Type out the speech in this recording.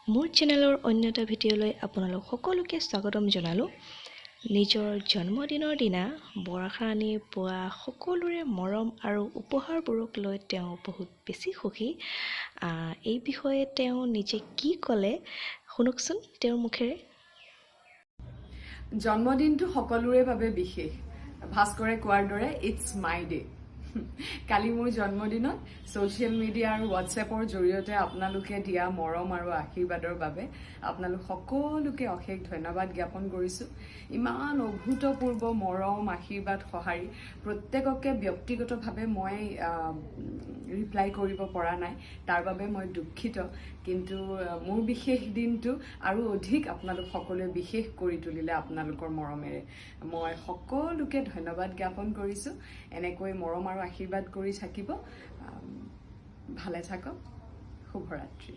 মোৰ চেনেলৰ অন্য এটা ভিডিঅ'লৈ আপোনালোক সকলোকে স্বাগতম জনালোঁ। নিজৰ জন্মদিনৰ দিনা বৰষাৰাণী পোৱা সকলোৰে মৰম আৰু উপহাৰবোৰক লৈ তেওঁ বহুত বেছি সুখী। এই বিষয়ে তেওঁ নিজে কি ক'লে শুনকচোন তেওঁৰ মুখেৰে। জন্মদিনটো সকলোৰে বাবে বিশেষ। ভাস্কৰে কোৱাৰ দৰে ইটছ মাই ডে। কালি মোৰ জন্মদিনত ছ'চিয়েল মিডিয়া আৰু হোৱাটছএপৰ জৰিয়তে আপোনালোকে দিয়া মৰম আৰু আশীৰ্বাদৰ বাবে আপোনালোক সকলোকে অশেষ ধন্যবাদ জ্ঞাপন কৰিছোঁ। ইমান অভূতপূৰ্ব মৰম আশীৰ্বাদ সঁহাৰি প্ৰত্যেককে ব্যক্তিগতভাৱে মই ৰিপ্লাই কৰিব পৰা নাই, তাৰ বাবে মই দুখিত। কিন্তু মোৰ বিশেষ দিনটো আৰু অধিক আপোনালোক সকলোৱে বিশেষ কৰি তুলিলে আপোনালোকৰ মৰমেৰে। মই সকলোকে ধন্যবাদ জ্ঞাপন কৰিছোঁ। এনেকৈ মৰম আৰু আশীৰ্বাদ কৰি থাকিব। ভালে থাকক। শুভৰাত্ৰি।